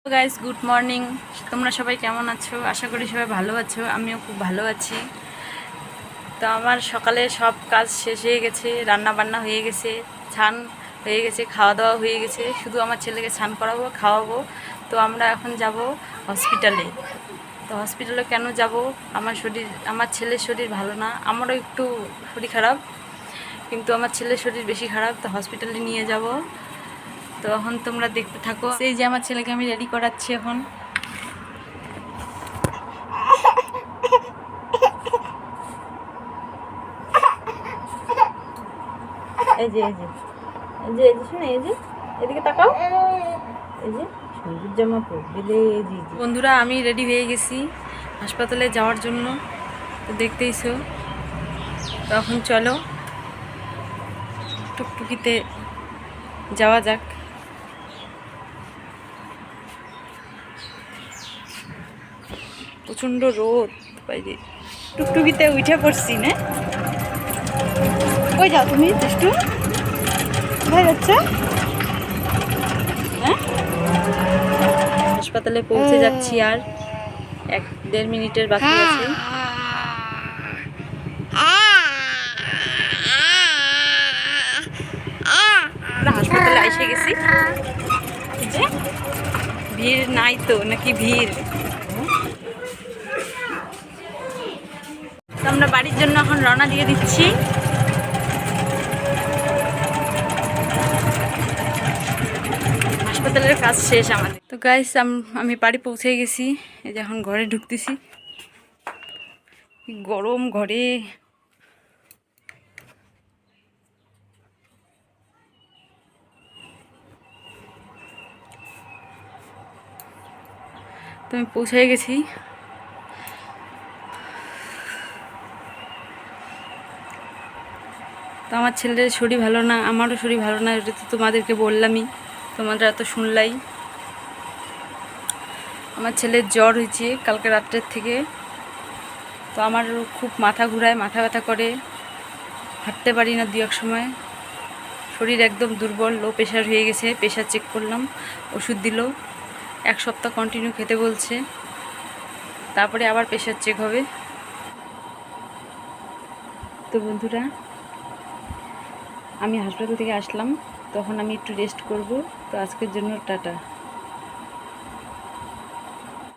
Guys, good morning. তোমরা সবাই কেমন আছো? আশা করি সবাই ভালো আছো। আমিও খুব ভালো আছি। তো আমার সকালে সব কাজ শেষ হয়ে গেছে, রান্না বান্না হয়ে গেছে, স্নান হয়ে গেছে, খাওয়া দাওয়া হয়ে গেছে। শুধু আমার ছেলেকে স্নান করাবো, খাওয়াবো। তো আমরা এখন যাব হসপিটালে। তো হসপিটালে কেন যাব? আমার ছেলের শরীর ভালো না, আমারও একটু শরীর খারাপ, কিন্তু আমার ছেলের শরীর বেশি খারাপ। তো হসপিটালে নিয়ে যাব। তো এখন তোমরা দেখতে থাকো। এই যে আমার ছেলেকে আমি রেডি করাচ্ছি এখন। এই যে এই যে এই যে এই যে শুনে, এই যে এদিকে তাকাও। এই যে সবুজ জামা পরলে। বন্ধুরা, আমি রেডি হয়ে গেছি হাসপাতালে যাওয়ার জন্য। তো দেখতেইছো। তখন চলো টুকটুকিতে যাওয়া যাক। প্রচণ্ড রোদ বাইরে, টুকটুকিতে উঠে পড়ছি না। কই যাও তুমি দুষ্টু? কোথায় যাচ্ছ? হ্যাঁ, হাসপাতালে পৌঁছে যাচ্ছি, আর 1-1.5 মিনিটের বাকি আছে। আমরা হাসপাতালে এসে গেছি। যে ভিড় নাই তো, নাকি ভিড়? তো আমরা বাড়ির জন্য এখন রওনা দিয়ে দিচ্ছি। হাসপাতালের কাজ শেষ আমাদের। তো গাইস, আমি বাড়ি পৌঁছে গেছি। এই যে এখন ঘরে ঢুকতেছি। গরম ঘরে। তো আমি পৌঁছে গেছি। তো আমার ছেলের শরীর ভালো না, আমারও শরীর ভালো না, এটা তো তোমাদেরকে বললামই, তোমরা তো শুনলাই। আমার ছেলের জ্বর হয়েছে কালকে রাত্রের থেকে। তো আমার খুব মাথা ঘুরায়, মাথা ব্যথা করে, হাঁটতে পারি না 2-1 সময়। শরীর একদম দুর্বল, লো প্রেশার হয়ে গেছে। প্রেশার চেক করলাম, ওষুধ দিল, 1 সপ্তাহ কন্টিনিউ খেতে বলছে, তারপরে আবার প্রেশার চেক হবে। তো বন্ধুরা, আমি হাসপাতাল থেকে আসলাম, তখন আমি একটু রেস্ট করব। তো আজকের জন্য টাটা।